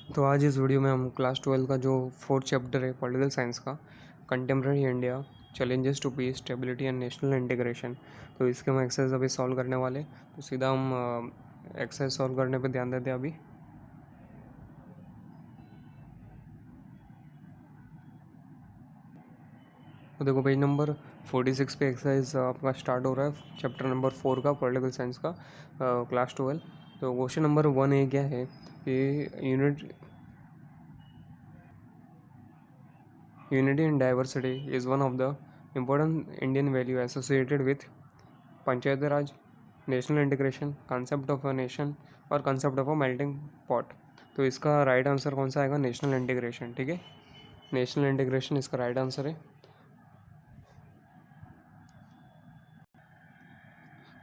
तो आज इस वीडियो में हम क्लास 12 का जो फोर्थ चैप्टर है पॉलिटिकल साइंस का contemporary India challenges to peace stability and national integration, तो इसके हम एक्सरसाइज अभी सॉल्व करने वाले। तो सीधा हम एक्सरसाइज सॉल्व करने पे ध्यान देते हैं अभी। तो देखो पेज नंबर 46 पे एक्सरसाइज आपका स्टार्ट हो रहा है, चैप्टर नंबर 4 का पॉलिटिकल साइंस का क्लास 12। तो क्वेश्चन नंबर 1 ए क्या है कि Unity in diversity is one of the important Indian value associated with Panchayat Raj, national integration, concept of a nation और concept of a melting pot। तो इसका right answer कौन सा आएगा? National integration. ठीक है, नेशनल इंटीग्रेशन इसका right answer है।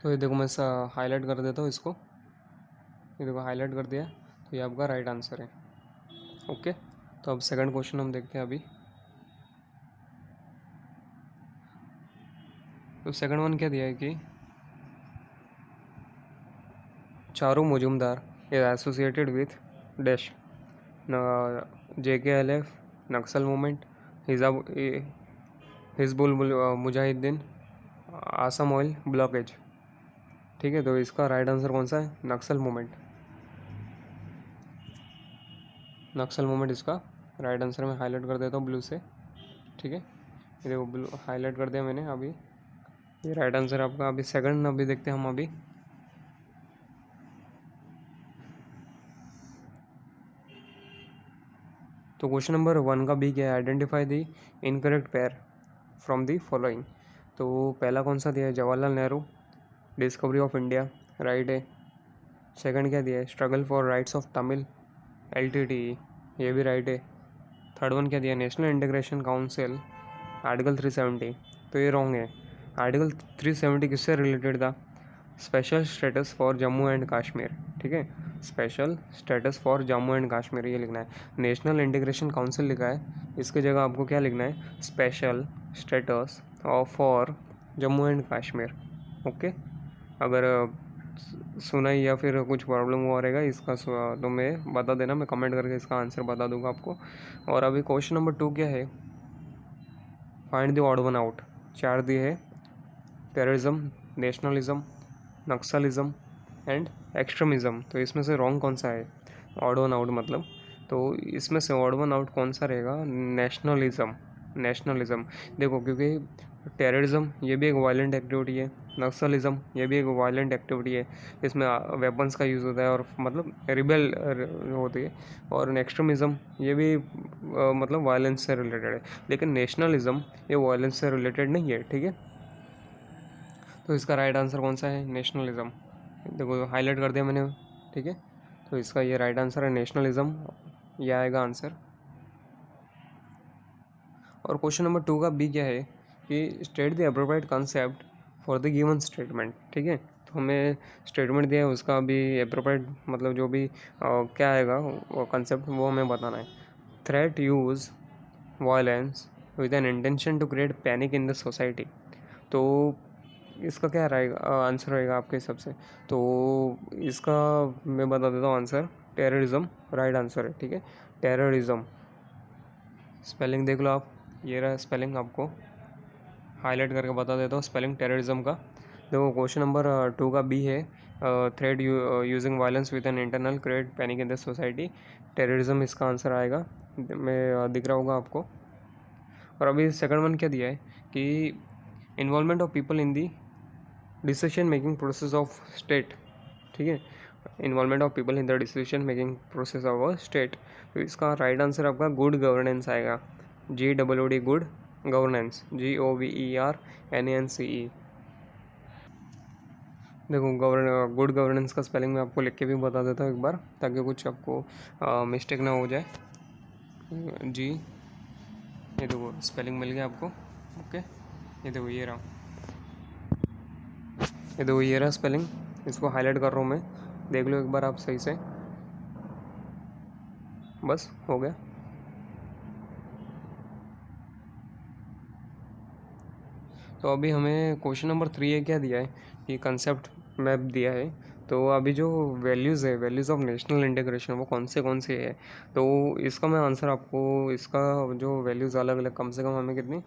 तो ये देखो मैं हाईलाइट कर देता हूँ इसको, ये देखो हाईलाइट कर दिया, तो ये आपका राइट आंसर है। ओके, तो अब सेकंड क्वेश्चन हम देखते हैं अभी। तो सेकंड वन क्या दिया है कि Charu Majumdar is associated with dash JKLF, Naxal movement, Hizbul Mujahideen, Assam oil blockage. ठीक है, तो इसका राइट आंसर कौन सा है? नक्सल मूवमेंट। नक्सल मूवमेंट इसका राइट आंसर मैं हाईलाइट कर देता हूँ ब्लू से। ठीक है, ये देखो ब्लू हाईलाइट कर दिया मैंने अभी, ये राइट आंसर आपका। अभी सेकंड अभी देखते हैं हम अभी। तो क्वेश्चन नंबर 1 का बी क्या है? Identify the incorrect pair from the following. तो पहला कौन सा दिया है? Jawaharlal Nehru, discovery of India, right है। सेकंड क्या दिया है? Struggle for rights of Tamil, LTTE, ये भी राइट है। थर्ड वन क्या दिया? नेशनल इंटीग्रेशन काउंसिल, आर्टिकल 370, तो ये रॉन्ग है। आर्टिकल 370 किससे रिलेटेड था? Special status for Jammu and Kashmir. ठीक है, special status for Jammu and Kashmir ये लिखना है। नेशनल इंटीग्रेशन काउंसिल लिखा है, इसके जगह आपको क्या लिखना है? Special status of for Jammu and Kashmir. Okay, अगर सुनाई या फिर कुछ प्रॉब्लम हुआ रहेगा इसका तो मैं बता देना, मैं कमेंट करके इसका आंसर बता दूंगा आपको। और अभी क्वेश्चन नंबर 2 क्या है? Find the odd one out. चार दिए है, terrorism, nationalism, Naxalism and extremism. तो इसमें से रॉन्ग कौन सा है? ऑड वन आउट मतलब, तो इसमें से ऑड वन आउट कौन सा रहेगा? नेशनलिज्म। नेशनलिज्म देखो, क्योंकि टेररिज्म ये भी एक वायलेंट एक्टिविटी है, नक्सलिज्म ये भी एक वायलेंट एक्टिविटी है, इसमें वेपन्स का यूज़ होता है और मतलब रिबेल होती है। और एक्सट्रीमिज्म ये भी मतलब वायलेंस से रिलेटेड है, लेकिन नेशनलिज्म ये वायलेंस से रिलेटेड नहीं है। ठीक है, तो इसका राइट आंसर कौन सा है? नेशनलिज्म। देखो हाईलाइट कर दिया मैंने। ठीक है, तो इसका ये राइट आंसर है नेशनलिज्म, ये आएगा आंसर। और क्वेश्चन नंबर 2 का बी क्या है कि state the appropriate concept for the given statement. ठीक है, तो हमें स्टेटमेंट दिया है, उसका भी एप्रोप्रिएट मतलब जो भी क्या आएगा वो कंसेप्ट वो हमें बताना है। Threat use violence with an intention to create panic in the society. तो इसका क्या रहेगा आंसर रहेगा आपके हिसाब से? तो इसका मैं बता देता हूँ आंसर, टेररिज्म राइट आंसर है। ठीक है, टेररिज्म। स्पेलिंग देख लो आप, ये रहा स्पेलिंग, आपको हाईलाइट करके बता देता हूँ स्पेलिंग टेररिज्म का। देखो क्वेश्चन नंबर 2 का बी है, thread using violence with an internal create panic in the society, terrorism इसका आंसर आएगा। मैं दिख रहा होगा आपको। और अभी सेकंड वन क्या दिया है कि involvement of people in the decision making process of state. ठीक है, involvement of people in the decision making process of a state, तो इसका राइट आंसर आपका गुड गवर्नेंस आएगा। GOOD good governance, GOVERNANCE। देखो गुड गवर्नेंस का spelling मैं आपको लिख के भी बता देता हूँ एक बार, ताकि कुछ आपको मिस्टेक ना हो जाए। जी, ये देखो स्पेलिंग मिल गया आपको। ओके, ये देखो ये रहा, ये देखो ये रहा स्पेलिंग, इसको हाईलाइट कर रहा हूँ मैं, देख लो एक बार आप सही से। बस हो गया। तो अभी हमें क्वेश्चन नंबर 3 है क्या दिया है कि कंसेप्ट मैप दिया है, तो अभी जो वैल्यूज़ है, वैल्यूज़ ऑफ नेशनल इंटीग्रेशन, वो कौन से है, तो इसका मैं आंसर आपको, इसका जो वैल्यूज़ अलग अलग, कम से कम हमें कितनी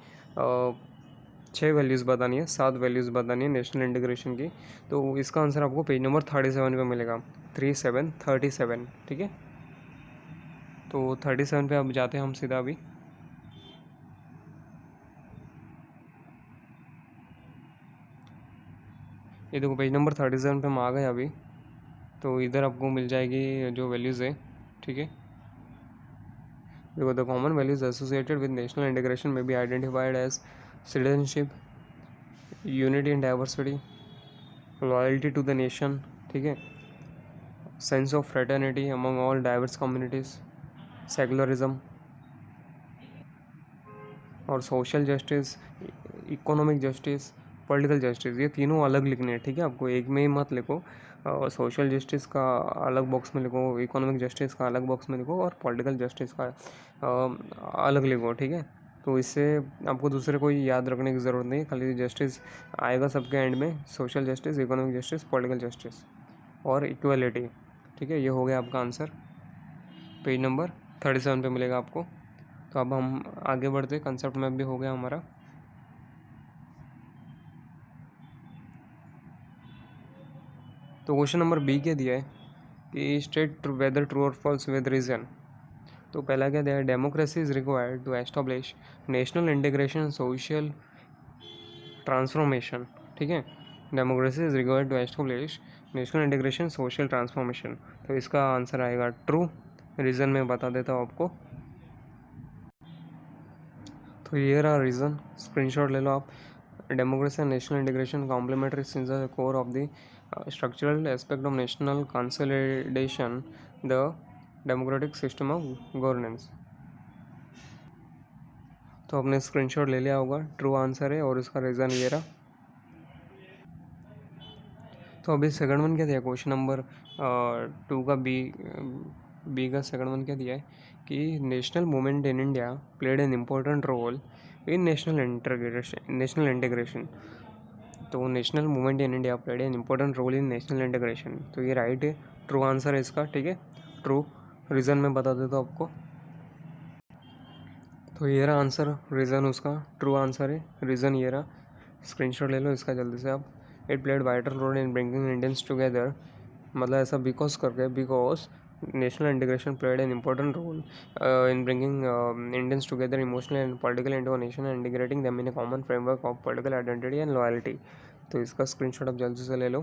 6 वैल्यूज़ बतानी है, 7 वैल्यूज़ बतानी है नेशनल इंटीग्रेशन की। तो इसका आंसर आपको पेज नंबर 37 पे मिलेगा, 37 ठीक है। तो 37 पे अब जाते हैं हम सीधा अभी। ये देखो पेज नंबर 37 पे हम आ गए अभी। तो इधर आपको मिल जाएगी जो वैल्यूज़ है, ठीक है। देखो, the common values associated with national integration में be identified as citizenship, unity in diversity, loyalty to the nation, ठीक है, sense of fraternity among all diverse communities, secularism और social justice, economic justice, political justice. ये तीनों अलग लिखने हैं, ठीक है, आपको एक में ही मत लिखो। सोशल जस्टिस का अलग बॉक्स में लिखो, इकोनॉमिक जस्टिस का अलग बॉक्स में लिखो और पॉलिटिकल जस्टिस का अलग लिखो, ठीक है। तो इससे आपको दूसरे कोई याद रखने की ज़रूरत नहीं है, खाली जस्टिस आएगा सबके एंड में, social justice, economic justice, political justice और इक्वलिटी, ठीक है। ये हो गया आपका आंसर, पेज नंबर 37 पे मिलेगा आपको। तो अब हम आगे बढ़ते, कंसेप्ट मैप भी हो गया हमारा। तो क्वेश्चन नंबर बी क्या दिया है कि स्टेट वेदर ट्रू और फॉल्स विद रीजन। तो पहला क्या दिया है, democracy is required to establish national integration social transformation, ठीक है। Democracy is required to establish national integration social transformation. तो इसका आंसर आएगा ट्रू। रीज़न मैं बता देता हूँ आपको। तो ये रहा रीज़न, स्क्रीनशॉट ले लो आप। Democracy and national integration complementary since the core of the structural aspect of national consolidation, the democratic system of governance। तो आपने स्क्रीनशॉट ले लिया होगा, ट्रू आंसर है और इसका रीज़न ये रहा। तो अभी सेकंड वन क्या दिया, क्वेश्चन नंबर 2 का बी का सेकंड वन क्या दिया है कि national movement in India played an important role in national integration. तो national movement in India played an important role in national integration. तो ये राइट है, ट्रू आंसर है इसका, ठीक है, ट्रू। रीज़न मैं बता देता हूँ आपको। तो ये रहा आंसर, रीज़न उसका ट्रू आंसर है, रीज़न ये रहा, स्क्रीनशॉट ले लो इसका जल्दी से आप। It played vital role in bringing Indians together, मतलब ऐसा बिकॉज करके, because national integration played an important role in bringing Indians together emotional and political into a nation and integrating them in a common framework of political identity and loyalty. तो इसका screenshot आप जल्दी से ले लो।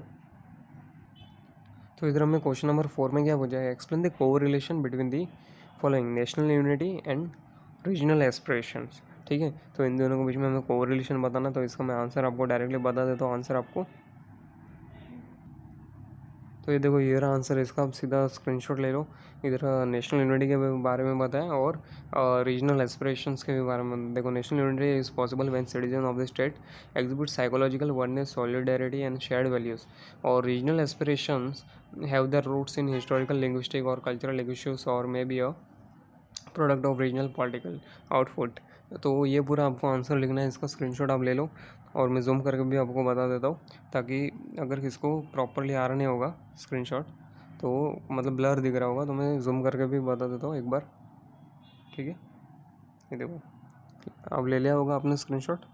तो इधर हमें क्वेश्चन नंबर 4 में क्या पूछा है, एक्सप्लेन द को relation between the following national unity and regional aspirations, ठीक है। तो इन दोनों के बीच में हमें को रिलेशन बताना। तो इसका मैं आंसर आपको डायरेक्टली बता देता हूँ, आंसर आपको। तो ये देखो, ये रहा आंसर इसका, आप सीधा स्क्रीनशॉट ले लो। इधर नेशनल यूनिटी के बारे में बताया और रीजनल एस्पिरेशंस के भी बारे में। देखो, national unity is possible when citizen of the state exhibit psychological oneness, solidarity and shared values. और regional aspirations have their roots in historical, linguistic or cultural issues or maybe a product of regional political output. तो ये पूरा आपको answer लिखना है, इसका screenshot आप ले लो और मैं जूम करके भी आपको बता देता हूँ, ताकि अगर किसको प्रॉपरली आ रहा नहीं होगा स्क्रीनशॉट, तो मतलब ब्लर दिख रहा होगा, तो मैं जूम करके भी बता देता हूँ एक बार, ठीक है। ये देखो, अब ले लिया होगा आपने स्क्रीनशॉट।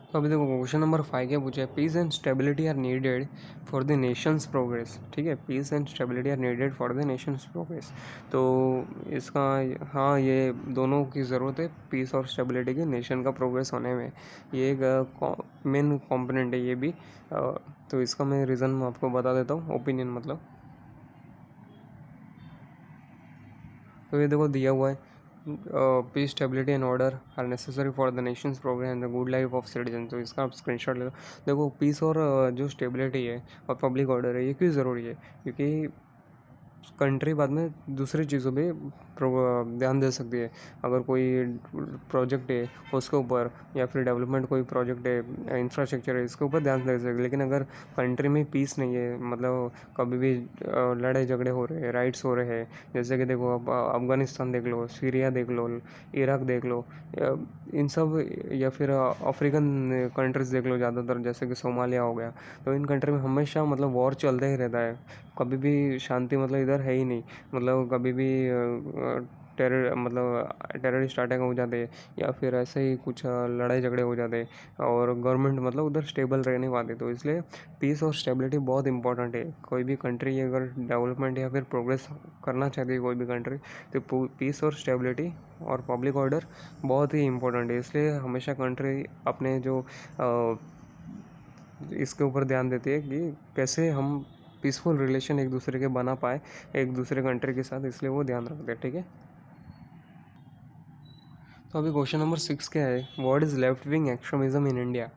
तो अभी देखो, क्वेश्चन नंबर 5 क्या पूछा है, peace and stability are needed for the nation's progress, ठीक है, peace and stability are needed for the nation's progress. तो इसका, हाँ, ये दोनों की ज़रूरत है, पीस और स्टेबिलिटी की, नेशन का प्रोग्रेस होने में। ये एक मेन कॉम्पोनेंट है ये भी। तो इसका मैं रीज़न आपको बता देता हूँ, ओपिनियन मतलब। तो ये देखो दिया हुआ है, peace, stability and order are necessary for the nation's progress and the good life of citizen. तो इसका आप स्क्रीनशॉट ले लो। देखो, पीस और जो स्टेबिलिटी है और पब्लिक ऑर्डर है, ये क्यों ज़रूरी है, क्योंकि कंट्री बाद में दूसरी चीज़ों पे ध्यान दे सकती है। अगर कोई प्रोजेक्ट है उसके ऊपर, या फिर डेवलपमेंट कोई प्रोजेक्ट है, इंफ्रास्ट्रक्चर है, इसके ऊपर ध्यान दे सकते हैं। लेकिन अगर कंट्री में पीस नहीं है, मतलब कभी भी लड़ाई झगड़े हो रहे हैं, राइट्स हो रहे हैं, जैसे कि देखो अब अफ़गानिस्तान देख लो, सीरिया देख लो, इराक देख लो, इन सब, या फिर अफ्रीकन कंट्रीज़ देख लो ज़्यादातर, जैसे कि सोमालिया हो गया। तो इन कंट्री में हमेशा मतलब वॉर चलता ही रहता है, कभी भी शांति मतलब इधर है ही नहीं। मतलब कभी भी टेररिस्ट अटैक हो जाते हैं, या फिर ऐसे ही कुछ लड़ाई झगड़े हो जाते हैं, और गवर्नमेंट मतलब उधर स्टेबल रह नहीं पाती। तो इसलिए पीस और स्टेबिलिटी बहुत इंपॉर्टेंट है। कोई भी कंट्री अगर डेवलपमेंट या फिर प्रोग्रेस करना चाहती है, कोई भी कंट्री, तो पीस और स्टेबिलिटी और पब्लिक ऑर्डर बहुत ही इंपॉर्टेंट है। इसलिए हमेशा कंट्री अपने जो इसके ऊपर ध्यान देती है कि कैसे हम पीसफुल रिलेशन एक दूसरे के बना पाए एक दूसरे कंट्री के साथ, इसलिए वो ध्यान रखते हैं। ठीक है, तो अभी क्वेश्चन नंबर 6 क्या है, what is left wing extremism in India.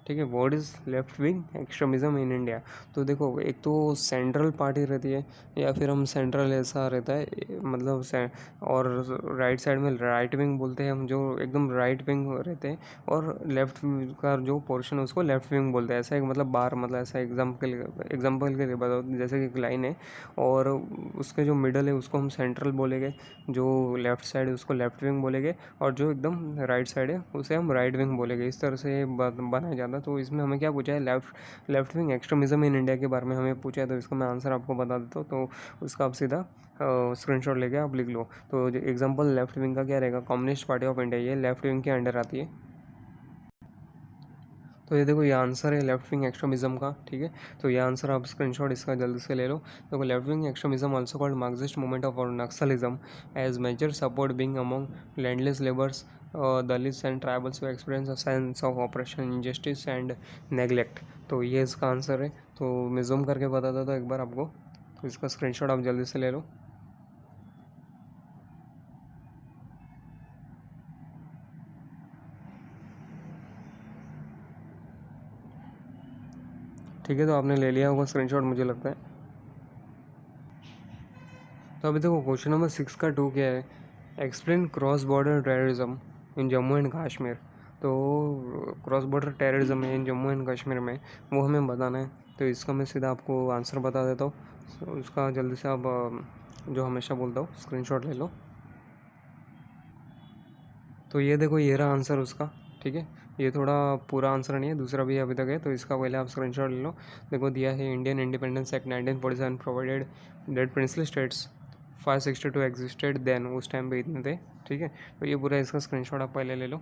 ठीक है, what is left wing extremism in India. तो देखो, एक तो सेंट्रल पार्टी रहती है, या फिर हम सेंट्रल ऐसा रहता है, मतलब और राइट साइड में राइट विंग बोलते हैं हम, जो एकदम राइट विंग रहते हैं, और लेफ्ट का जो पोर्शन है उसको लेफ्ट विंग बोलते हैं। ऐसा एक मतलब बार, मतलब ऐसा एग्जाम्पल के लिए बताओ, जैसे कि एक लाइन है, और उसके जो मिडल है उसको हम सेंट्रल बोलेंगे, जो लेफ्ट साइड है उसको लेफ्ट विंग बोलेंगे, और जो एकदम राइट साइड है उसे हम राइट विंग बोलेंगे। इस तरह से बनाया जाता है। तो इसमें हमें क्या पूछा है, left wing extremism in India के बारे में हमें पूछा है। तो इसका मैं आंसर आपको बता देता हूँ, तो उसका आप सीधा स्क्रीनशॉट लेके आप लिख लो। तो एग्जांपल लेफ्ट विंग का क्या रहेगा, कम्युनिस्ट पार्टी ऑफ इंडिया, ये लेफ्ट विंग के अंडर आती है। तो ये देखो, ये आंसर है लेफ्ट विंग एक्सट्रीमिज्म का। ठीक है, तो ये आंसर आप स्क्रीनशॉट इसका जल्दी से ले लो। देखो, left wing extremism also called Marxist movement of or naxalism has major support being among landless labours, Dalits and tribals who experience a sense of operation, injustice and neglect. तो ये इसका आंसर है। तो मैं जूम करके बता देता हूँ एक बार आपको, तो इसका स्क्रीनशॉट आप जल्दी से ले लो। ठीक है, तो आपने ले लिया होगा स्क्रीनशॉट मुझे लगता है। तो अभी देखो, क्वेश्चन नंबर 6 का 2 क्या है, explain cross border terrorism in Jammu and Kashmir. तो क्रॉस बॉर्डर टेररिज्म है इन जम्मू एंड कश्मीर में, वो हमें बताना है। तो इसका मैं सीधा आपको आंसर बता देता हूँ। उसका जल्दी से आप जो हमेशा बोलता हूँ, स्क्रीनशॉट ले लो। तो ये देखो, ये रहा आंसर उसका। ठीक है, ये थोड़ा पूरा आंसर नहीं है, दूसरा भी अभी तक है, तो इसका पहले आप स्क्रीनशॉट ले लो। देखो, दिया है Indian independence act 1947 provided that princely states 562 existed then, उस टाइम पे इतने थे। ठीक है, तो ये पूरा इसका स्क्रीनशॉट आप पहले ले लो।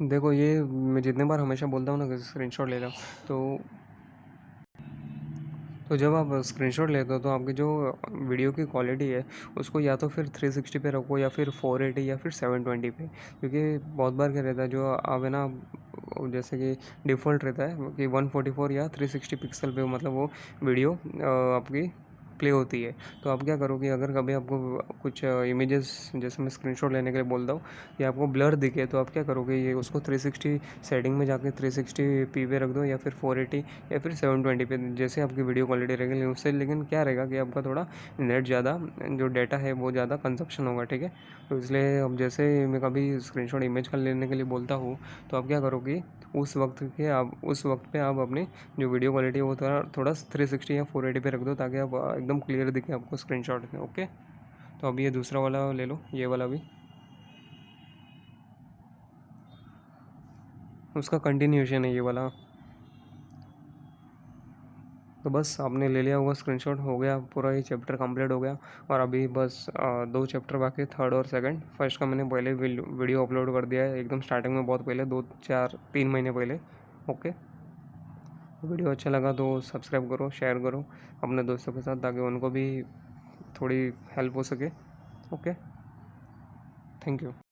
देखो, ये मैं जितने बार हमेशा बोलता हूँ ना कि स्क्रीनशॉट ले लो, तो जब आप स्क्रीनशॉट लेते हो तो आपकी जो वीडियो की क्वालिटी है उसको या तो फिर 360 पे रखो, या फिर 480 या फिर 720 पे। क्योंकि बहुत बार क्या रहता है, जो आप है ना, जैसे कि डिफ़ॉल्ट रहता है कि 144 या 360 पिक्सल पे मतलब वो वीडियो आपकी प्ले होती है। तो आप क्या करोगे, अगर कभी आपको कुछ इमेजेस, जैसे मैं स्क्रीनशॉट लेने के लिए बोलता हूँ, या आपको ब्लर दिखे, तो आप क्या करोगे, ये उसको 360 सेटिंग में जाके 360 पी पे रख दो, या फिर 480 या फिर 720 पे, जैसे आपकी वीडियो क्वालिटी रहेगी उससे। लेकिन क्या रहेगा कि आपका थोड़ा नेट ज़्यादा, जो डाटा है वो ज़्यादा कंजप्शन होगा। ठीक है, तो इसलिए अब जैसे मैं कभी स्क्रीनशॉट इमेज का लेने के लिए बोलता हूँ, तो आप क्या करोगे, उस वक्त पे आप अपनी जो वीडियो क्वालिटी है वो थोड़ा 360 या 480 पे रख दो, ताकि आप एकदम क्लियर दिखे आपको स्क्रीनशॉट में। ओके, तो अभी ये दूसरा वाला ले लो, ये वाला भी उसका कंटिन्यूशन है, ये वाला। तो बस आपने ले लिया होगा स्क्रीनशॉट, हो गया पूरा ही चैप्टर कंप्लीट हो गया। और अभी बस 2 चैप्टर बाकी, थर्ड और सेकंड। फर्स्ट का मैंने पहले वीडियो अपलोड कर दिया है, एकदम स्टार्टिंग में, बहुत पहले, 2 4 3 महीने पहले। ओके, वीडियो अच्छा लगा तो सब्सक्राइब करो, शेयर करो अपने दोस्तों के साथ, ताकि उनको भी थोड़ी हेल्प हो सके। Okay, thank you.